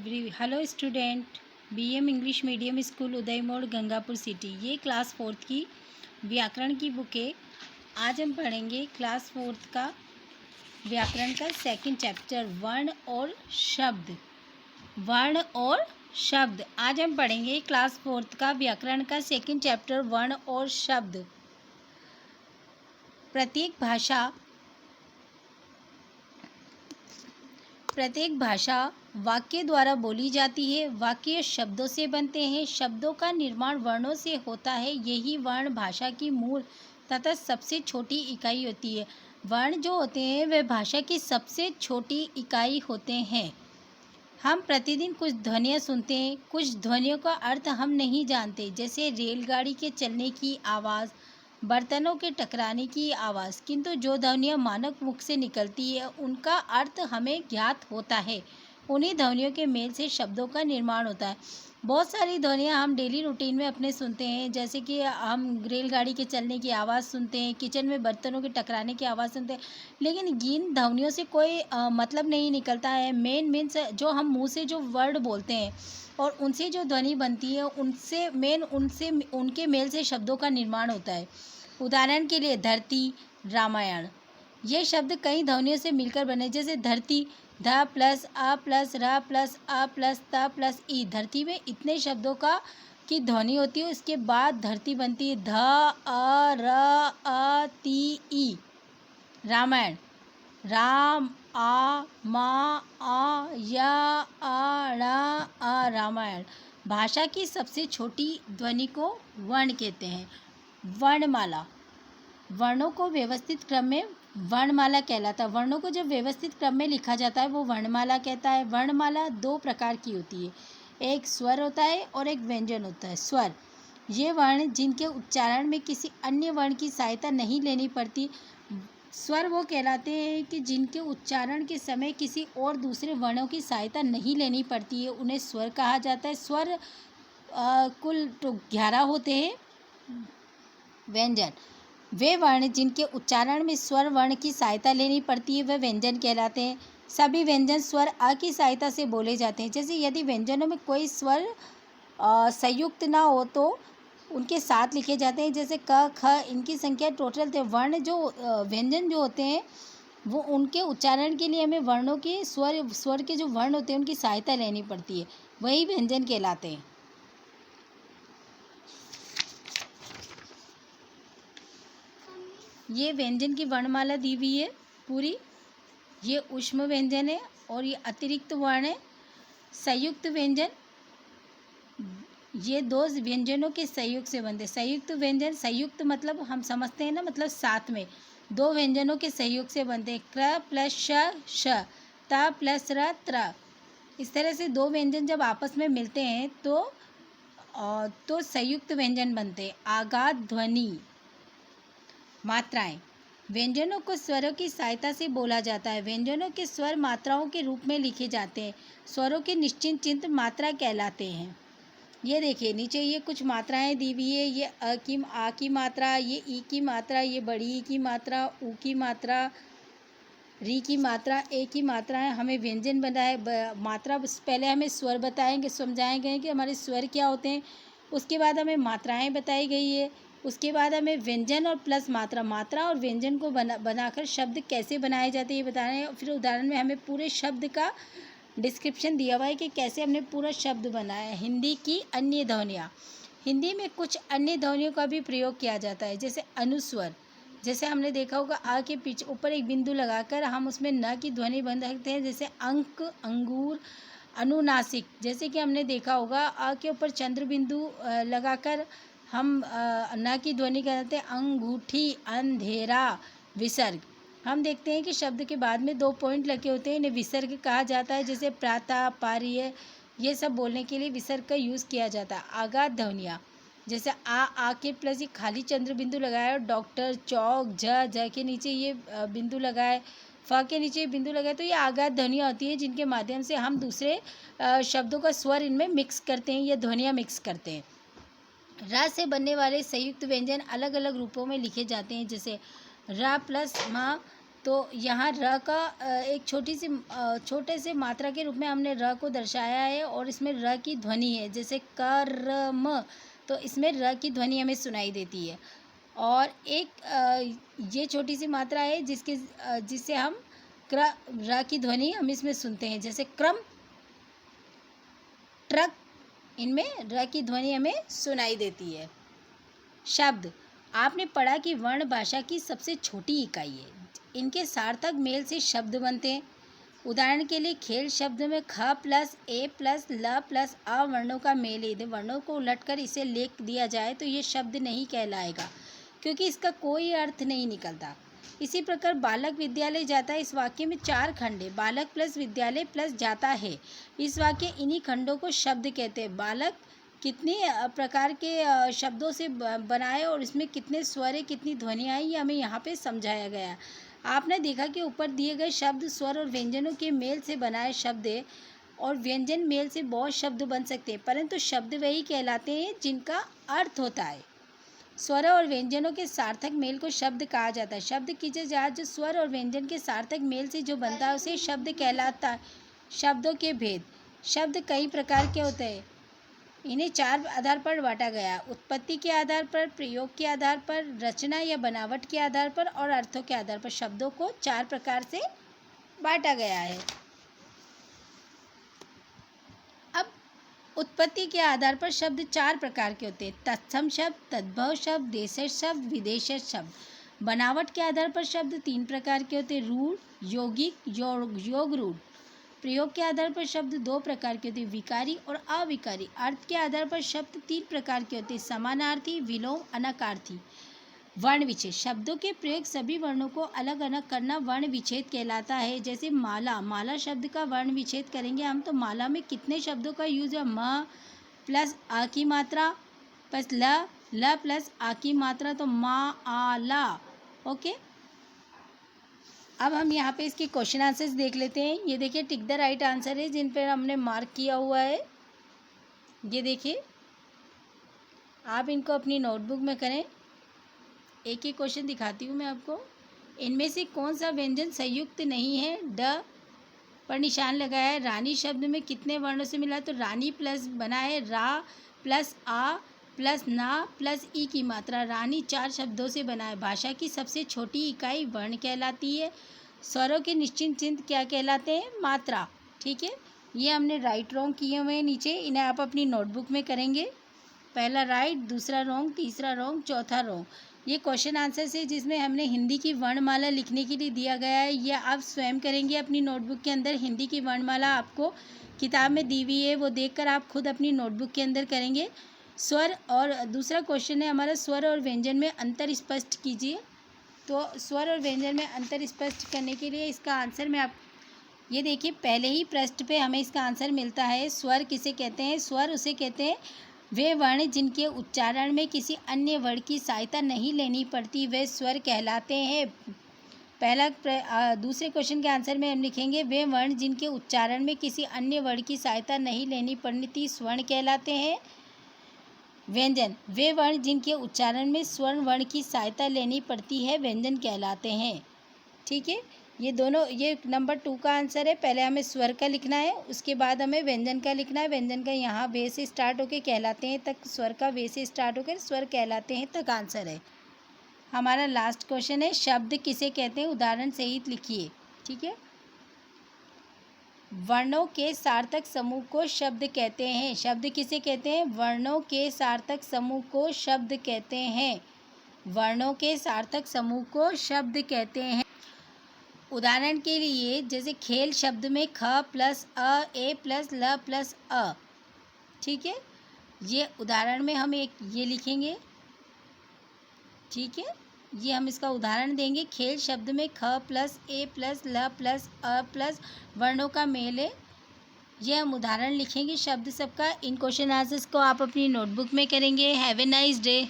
Hello student. BM English medium school Uday Mod Gangapur city. ये class fourth की व्याकरण की बुक है। आज हम पढ़ेंगे क्लास फोर्थ का व्याकरण का सेकंड चैप्टर वर्ण और शब्द। वर्ण और शब्द आज हम पढ़ेंगे क्लास फोर्थ का व्याकरण का सेकंड चैप्टर वर्ण और शब्द। प्रत्येक भाषा वाक्य द्वारा बोली जाती है। वाक्य शब्दों से बनते हैं। शब्दों का निर्माण वर्णों से होता है। यही वर्ण भाषा की मूल तथा सबसे छोटी इकाई होती है। वर्ण जो होते हैं वे भाषा की सबसे छोटी इकाई होते हैं। हम प्रतिदिन कुछ ध्वनियाँ सुनते हैं। कुछ ध्वनियों का अर्थ हम नहीं जानते, जैसे रेलगाड़ी के चलने की आवाज़, बर्तनों के टकराने की आवाज़। किंतु जो ध्वनियाँ मानव मुख से निकलती है उनका अर्थ हमें ज्ञात होता है। उन्हीं ध्वनियों के मेल से शब्दों का निर्माण होता है। बहुत सारी ध्वनियाँ हम डेली रूटीन में अपने सुनते हैं, जैसे कि हम रेलगाड़ी के चलने की आवाज़ सुनते हैं, किचन में बर्तनों के टकराने की आवाज़ सुनते हैं, लेकिन इन ध्वनियों से कोई मतलब नहीं निकलता है। मेन मीन्स जो हम मुंह से जो वर्ड बोलते हैं और उनसे जो ध्वनि बनती है उनसे उनके मेल से शब्दों का निर्माण होता है। उदाहरण के लिए धरती, रामायण, ये शब्द कई ध्वनियों से मिलकर बने, जैसे धरती ध प्लस अ प्लस र प्लस अ प्लस त प्लस ई। धरती में इतने शब्दों की ध्वनि होती है, उसके बाद धरती बनती है ध अ र अ ती ई। रामायण राम आ मा आ या आ ण अ रामायण। भाषा की सबसे छोटी ध्वनि को वर्ण कहते हैं। वर्णमाला, वर्णों को व्यवस्थित क्रम में वर्णमाला कहलाता है। वर्णों को जब व्यवस्थित क्रम में लिखा जाता है वो वर्णमाला कहता है। वर्णमाला दो प्रकार की होती है, एक स्वर होता है और एक व्यंजन होता है। स्वर, ये वर्ण जिनके उच्चारण में किसी अन्य वर्ण की सहायता नहीं लेनी पड़ती। स्वर वो कहलाते हैं कि जिनके उच्चारण के समय किसी और दूसरे वर्णों की सहायता नहीं लेनी पड़ती है, उन्हें स्वर कहा जाता है। स्वर कुल तो 11 होते हैं। व्यंजन, वे वर्ण जिनके उच्चारण में स्वर वर्ण की सहायता लेनी पड़ती है वह व्यंजन कहलाते हैं। सभी व्यंजन स्वर अ की सहायता से बोले जाते हैं। जैसे यदि व्यंजनों में कोई स्वर संयुक्त ना हो तो उनके साथ लिखे जाते हैं, जैसे क ख, इनकी संख्या टोटल थे। वर्ण जो व्यंजन जो होते हैं वो उनके उच्चारण के लिए हमें वर्णों के स्वर के जो वर्ण होते हैं उनकी सहायता लेनी पड़ती है, वही व्यंजन कहलाते हैं। ये व्यंजन की वर्णमाला दी हुई है पूरी। ये ऊष्म व्यंजन है और ये अतिरिक्त वर्ण है। संयुक्त व्यंजन, ये दो व्यंजनों के संयोग से बनते। संयुक्त व्यंजन, संयुक्त मतलब हम समझते हैं ना, मतलब साथ में दो व्यंजनों के सहयोग से बनते हैं। क्र प्लस श, त प्लस र त्र। इस तरह से दो व्यंजन जब आपस में मिलते हैं तो संयुक्त व्यंजन बनते हैं। आघात ध्वनि। मात्राएं, व्यंजनों को स्वरों की सहायता से बोला जाता है। व्यंजनों के स्वर मात्राओं के रूप में लिखे जाते हैं। स्वरों के निश्चित चिन्ह मात्रा कहलाते हैं। ये देखिए नीचे ये कुछ मात्राएं दी हुई है। ये आ की मात्रा, ये ई की मात्रा, ये बड़ी ई की मात्रा, ऊ की मात्रा, री की मात्रा, ए की मात्रा है। हमें व्यंजन बनाए मात्रा पहले हमें स्वर बताएंगे, समझाए गए कि हमारे स्वर क्या होते हैं। उसके बाद हमें मात्राएं बताई गई है। उसके बाद हमें व्यंजन और प्लस मात्रा और व्यंजन को बनाकर शब्द कैसे बनाए जाते हैं ये बता रहे हैं। फिर उदाहरण में हमें पूरे शब्द का डिस्क्रिप्शन दिया हुआ है कि कैसे हमने पूरा शब्द बनाया है। हिंदी की अन्य ध्वनियाँ, हिंदी में कुछ अन्य ध्वनियों का भी प्रयोग किया जाता है, जैसे अनुस्वर। जैसे हमने देखा होगा आ के पीछे ऊपर एक बिंदु लगाकर हम उसमें न की ध्वनि बन सकते हैं, जैसे अंक, अंगूर, अनुनासिक। जैसे कि हमने देखा होगा आ के ऊपर चंद्र बिंदु लगाकर हम न की ध्वनि करते हैं। अंगूठी, अंधेरा, विसर्ग। हम देखते हैं कि शब्द के बाद में 2 पॉइंट लगे होते हैं, इन्हें विसर्ग कहा जाता है। जैसे प्रातः, पार्य, ये सब बोलने के लिए विसर्ग का यूज़ किया जाता है। आघात ध्वनियाँ, जैसे आ के प्लस ये खाली चंद्र बिंदु लगाए और डॉक्टर, चौक, ज के नीचे ये बिंदु लगाए, फ के नीचे बिंदु लगाए, तो ये आघात ध्वनियाँ होती हैं जिनके माध्यम से हम दूसरे शब्दों का स्वर इनमें मिक्स करते हैं, ये ध्वनियाँ मिक्स करते हैं। र से बनने वाले संयुक्त व्यंजन अलग अलग रूपों में लिखे जाते हैं, जैसे र प्लस म, तो यहाँ र का एक छोटे से मात्रा के रूप में हमने र को दर्शाया है और इसमें र की ध्वनि है, जैसे कर्म, तो इसमें र की ध्वनि हमें सुनाई देती है। और एक ये छोटी सी मात्रा है जिससे हम र की ध्वनि हम इसमें सुनते हैं, जैसे क्रम, ट्रक, इनमें र की ध्वनि हमें सुनाई देती है। शब्द, आपने पढ़ा कि वर्ण भाषा की सबसे छोटी इकाई है। इनके सार्थक मेल से शब्द बनते हैं। उदाहरण के लिए खेल शब्द में ख प्लस ए प्लस ल प्लस अ वर्णों का मेल है। यदि वर्णों को उलटकर इसे लिख दिया जाए तो ये शब्द नहीं कहलाएगा, क्योंकि इसका कोई अर्थ नहीं निकलता। इसी प्रकार बालक विद्यालय जाता है, इस वाक्य में 4 खंड है। बालक प्लस विद्यालय प्लस जाता है, इस वाक्य इन्हीं खंडों को शब्द कहते हैं। बालक कितने प्रकार के शब्दों से बना है और इसमें कितने स्वर है, कितनी ध्वनियाँ हैं, ये हमें यहाँ पे समझाया गया है। आपने देखा कि ऊपर दिए गए शब्द स्वर और व्यंजनों के मेल से बनाए शब्द है, और व्यंजन मेल से बहुत शब्द बन सकते हैं, परंतु शब्द वही कहलाते हैं जिनका अर्थ होता है। स्वर और व्यंजनों के सार्थक मेल को शब्द कहा जाता है। शब्द कीजिए जाए जो स्वर और व्यंजन के सार्थक मेल से जो बनता है उसे शब्द कहलाता है। शब्दों के भेद, शब्द कई प्रकार के होते हैं, इन्हें 4 आधार पर बांटा गया: उत्पत्ति के आधार पर, प्रयोग के आधार पर, रचना या बनावट के आधार पर और अर्थों के आधार पर। शब्दों को 4 प्रकार से बांटा गया है। अब उत्पत्ति के आधार पर शब्द 4 प्रकार के होते हैं: तत्सम शब्द, तद्भव शब्द, देशज शब्द, विदेशज शब्द। बनावट के आधार पर शब्द 3 प्रकार के होते हैं: रूढ़, यौगिक, योग रूढ़। प्रयोग के आधार पर शब्द 2 प्रकार के होते हैं: विकारी और अविकारी। अर्थ के आधार पर शब्द 3 प्रकार के होते हैं: समानार्थी, विलोम, अनकार्थी। वर्ण विच्छेद, शब्दों के प्रयोग सभी वर्णों को अलग अलग करना वर्ण विच्छेद कहलाता है। जैसे माला, माला शब्द का वर्ण विच्छेद करेंगे हम तो माला में कितने शब्दों का यूज है: म प्लस आ की मात्रा प्लस ल प्लस आ की मात्रा, तो मा आ ला। ओके, अब हम यहाँ पे इसके क्वेश्चन आंसर्स देख लेते हैं। ये देखिए टिक द राइट आंसर है जिन पर हमने मार्क किया हुआ है। ये देखिए, आप इनको अपनी नोटबुक में करें। एक एक क्वेश्चन दिखाती हूँ मैं आपको। इनमें से कौन सा व्यंजन संयुक्त नहीं है? ड पर निशान लगाया है। रानी शब्द में कितने वर्णों से मिला? तो रानी प्लस बना है रा प्लस आ प्लस ना प्लस ई की मात्रा। रानी 4 शब्दों से बना है। भाषा की सबसे छोटी इकाई वर्ण कहलाती है। स्वरों के निश्चित चिन्ह क्या कहलाते हैं? मात्रा। ठीक है, ये हमने राइट रॉन्ग किए हुए हैं नीचे, इन्हें आप अपनी नोटबुक में करेंगे। पहला राइट, दूसरा रॉन्ग, तीसरा रॉन्ग, चौथा रॉन्ग। ये क्वेश्चन आंसर से जिसमें हमने हिंदी की वर्णमाला लिखने के लिए दिया गया है, ये आप स्वयं करेंगे अपनी नोटबुक के अंदर। हिंदी की वर्णमाला आपको किताब में दी हुई है, वो देखकर आप खुद अपनी नोटबुक के अंदर करेंगे। स्वर, और दूसरा क्वेश्चन है हमारा, स्वर और व्यंजन में अंतर स्पष्ट कीजिए। तो स्वर और व्यंजन में अंतर स्पष्ट करने के लिए इसका आंसर मैं आप ये देखिए, पहले ही पृष्ठ पे हमें इसका आंसर मिलता है। स्वर किसे कहते हैं? स्वर उसे कहते हैं वे वर्ण जिनके उच्चारण में किसी अन्य वर्ण की सहायता नहीं लेनी पड़ती, वे स्वर कहलाते हैं। दूसरे क्वेश्चन के आंसर में हम लिखेंगे वे वर्ण जिनके उच्चारण में किसी अन्य वर्ण की सहायता नहीं लेनी पड़ती, स्वर्ण कहलाते हैं। व्यंजन, वे वर्ण जिनके उच्चारण में स्वर्ण वर्ण की सहायता लेनी पड़ती है, व्यंजन कहलाते हैं। ठीक है, ये दोनों, ये नंबर 2 का आंसर है। पहले हमें स्वर का लिखना है, उसके बाद हमें व्यंजन का लिखना है। व्यंजन का यहाँ वे से स्टार्ट होकर कहलाते हैं तक, स्वर का वे से स्टार्ट होकर स्वर कहलाते हैं तक आंसर है। हमारा लास्ट क्वेश्चन है, शब्द किसे कहते हैं? उदाहरण सहित लिखिए। ठीक है, वर्णों के सार्थक समूह को शब्द कहते हैं। शब्द किसे कहते हैं? वर्णों के सार्थक समूह को शब्द कहते हैं। वर्णों के सार्थक समूह को शब्द कहते हैं। उदाहरण के लिए जैसे खेल शब्द में ख प्लस अ, ए प्लस ल प्लस अ। ठीक है, ये उदाहरण में हम एक ये लिखेंगे। ठीक है, ये हम इसका उदाहरण देंगे। खेल शब्द में ख प्लस ए प्लस ल प्लस अ प्लस वर्णों का मेल है, ये हम उदाहरण लिखेंगे शब्द सबका। इन क्वेश्चन आंसर्स को आप अपनी नोटबुक में करेंगे। Have a nice day.